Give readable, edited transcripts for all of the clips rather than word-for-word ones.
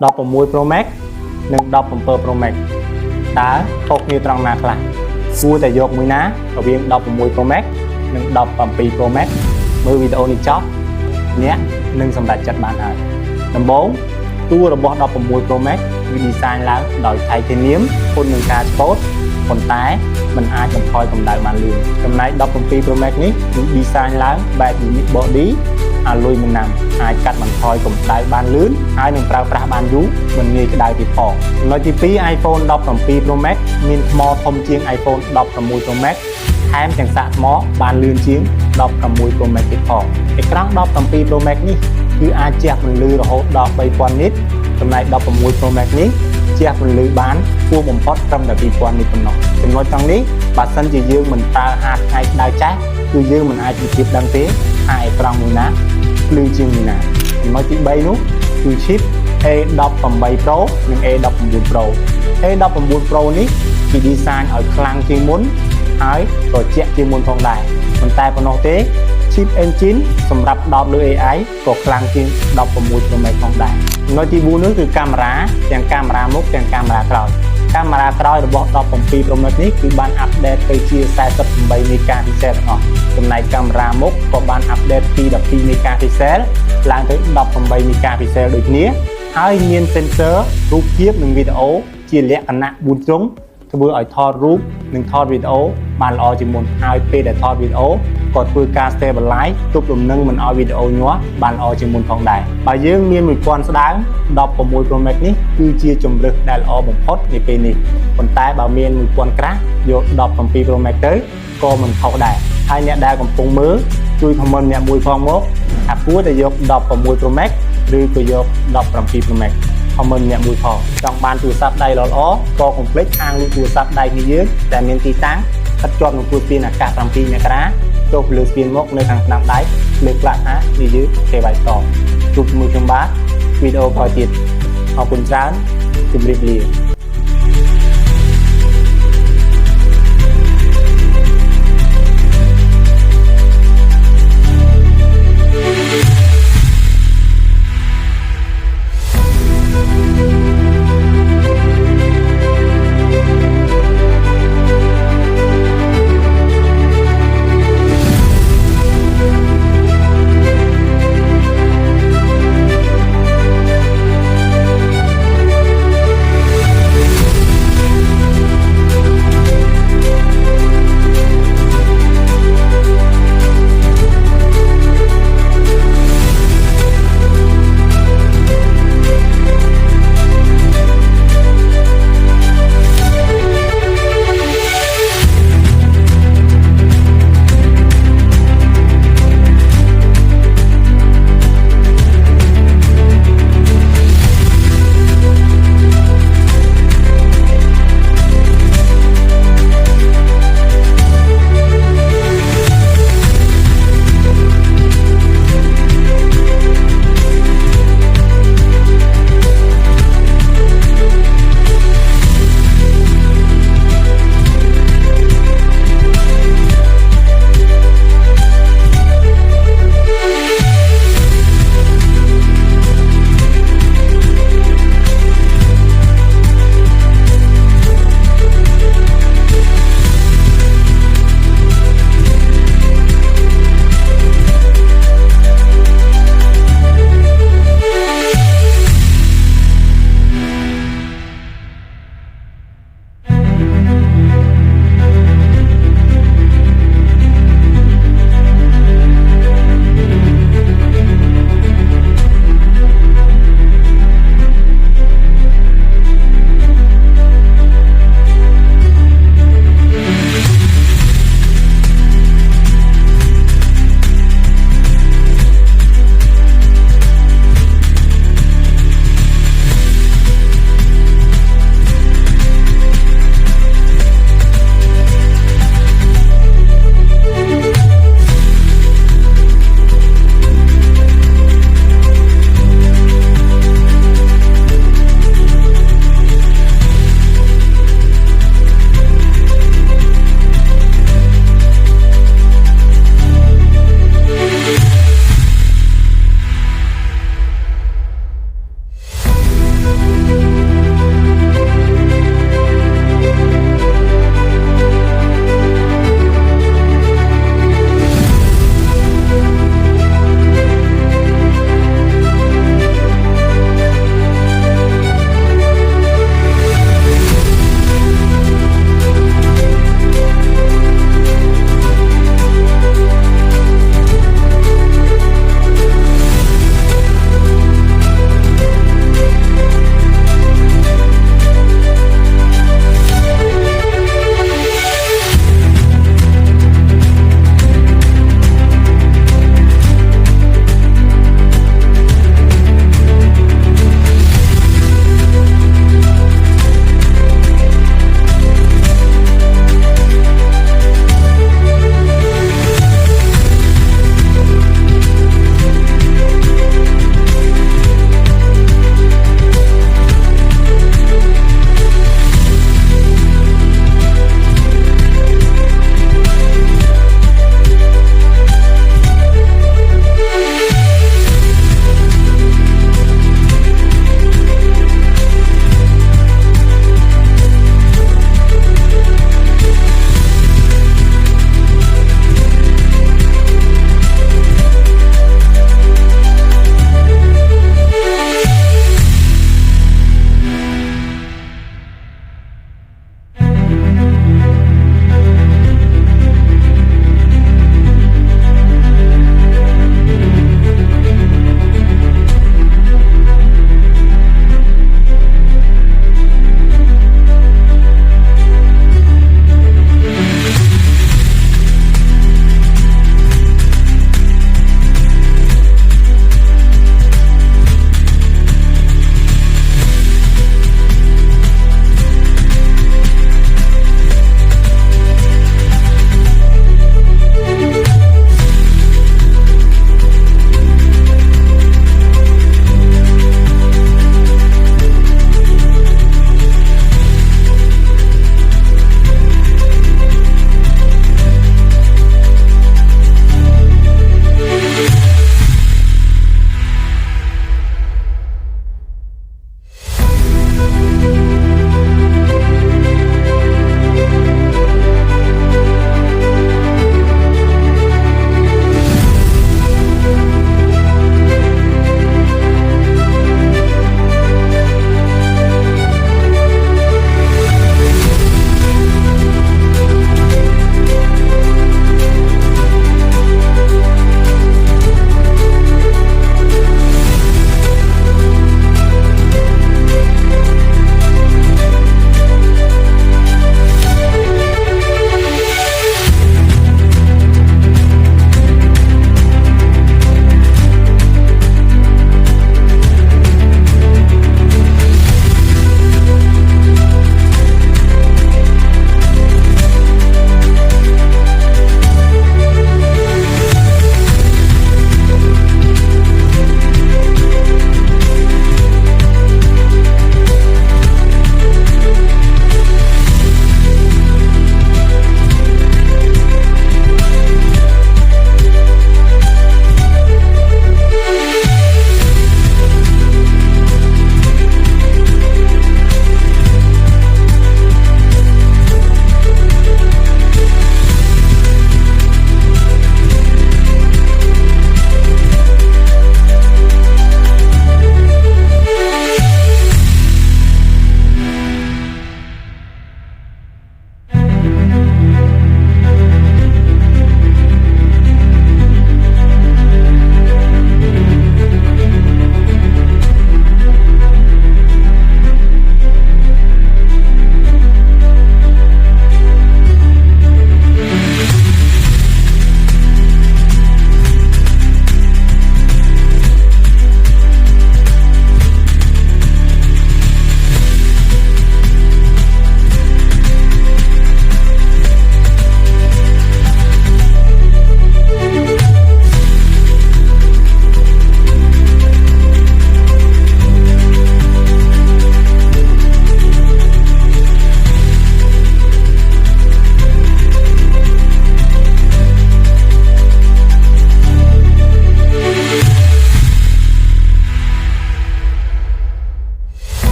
16 Pro Max និង 17 Pro Max តើខុសគ្នាត្រង់ណាខ្លះគួរតែយកមួយណារវាង16 Pro Max និង17 Pro Max មើលវីដេអូនេះចប់អ្នកនឹងសម្រេចចិត្តបានហើយដំបូងតួរបស់16 Pro Max វា design ឡើងដោយ titanium ធន់នឹងការឆ្កូតប៉ុន្តែมันអាចបន្ថយកម្ដៅបានលឿនចំណែក17 Pro Max នេះគឺ design ឡើងបែប unique body aluminum អាចកាត់បន្ថយកម្ដៅបានលឿនហើយនឹងប្រើប្រាស់បានយូរមិនងាយក្ដៅទៀតផងចំណុចទី2 iPhone 17 Pro Max មានថ្មធំជាង iPhone 16 Pro Max ថែមទាំងសាកថ្មបានលឿនជាង16 Pro Max ទៀតផងអេក្រង់17 Pro Max នេះគឺអាចជះពន្លឺរហូតដល់ 3000 nit ចំណែក16 Pro Max នេះជះពន្លឺបានខ្ពស់បំផុតត្រឹមតែ 2000 nit ប៉ុណ្ណោះចំណុចត្រង់នេះបើសិនជាយើងមិនប្រើហាតថ្ងៃក្ដៅចាស់គឺយើងមិនអាចវិភាគដឹងទេថាអេក្រង់មួយណាភ្លឺជាងមួយណាចំណុចទី3នោះគឺ chip A18 Pro និង A19 Pro A19 Pro នេះគេ design ឲ្យខ្លាំងជាងមុនហើយត្រជាក់ជាងមុនផងដែរប៉ុន្តែប៉ុណ្ណោះទេ chip engine សម្រាប់ដោតលើ AI ក៏ខ្លាំងជាង16 Pro Max ផងដែរចំណុចទី4នោះគឺកាមេរ៉ាទាំងកាមេរ៉ាមុខទាំងកាមេរ៉ាក្រោយកាមេរ៉ាក្រោយរបស់17 Pro Max នេះគឺបានអាប់ដេតទៅជា48 megapixel ទាំងអស់ចំណែកកាមេរ៉ាមុខក៏បានអាប់ដេតពី12 megapixel ឡើងទៅ18 megapixel ដូចគ្នាហើយមាន sensor រូបភាពនិងវីដេអូជាលក្ខណៈ4ជ្រុងធ្វើឲ្យថតរូបនិងថតវីដេអូបានល្អជាងមុនហើយពេលដែលថតវីដេអូក៏ធ្វើការ stabilize ទប់លំនឹងមិនឲ្យវីដេអូញាស់បានល្អជាងមុនផងដែរបើយើងមាន1000ស្ដើង16 Pro Max នេះគឺជាជម្រើសដែលល្អបំផុតនាពេលនេះប៉ុន្តែបើមាន1000ក្រាស់យក17 Pro Max ទៅក៏មិនខុសដែរហើយអ្នកដែលកំពុងមើលជួយ comment អ្នកមួយផងមកថាគួរតែយក16 Pro Max ឬក៏យក17 Pro Max comment អ្នកមួយផងចង់បានទូរស័ព្ទដៃល្អៗក៏កុំភ្លេចខាងលូទូរស័ព្ទដៃនេះយើងដែលមានទីតាំងស្ថិតជាប់នឹងទូរស្ពានអាកាស7មករាចុះលើស្ពានមកនៅខាងស្ដាំដៃលើកផ្លាកថានេះយើងគេវាយតជួបជាមួយខ្ញុំបាទវីដេអូក្រោយទៀតអរគុណច្រើនជម្រាបលា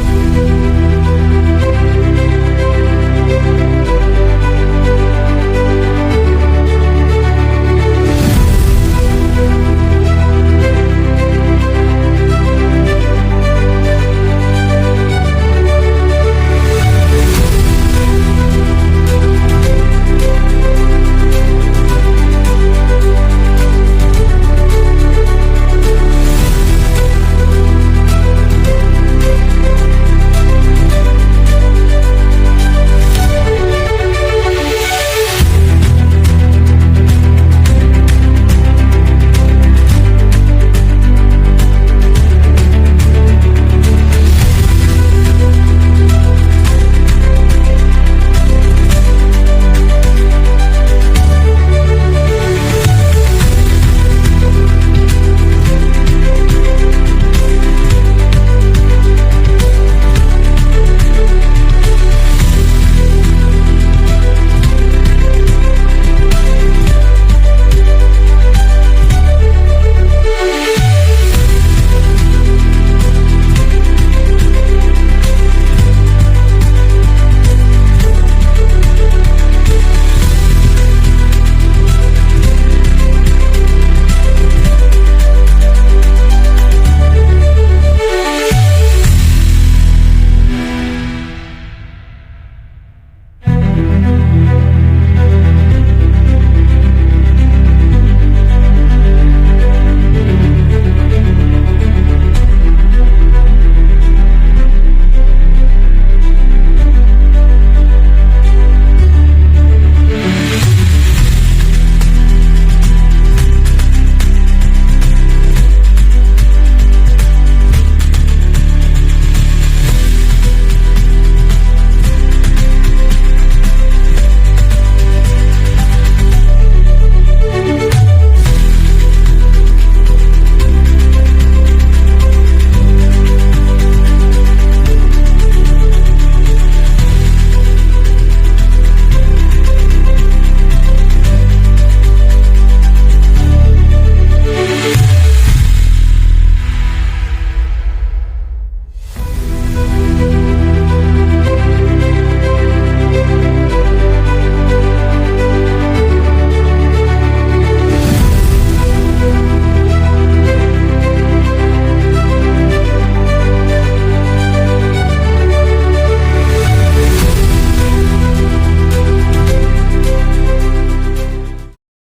។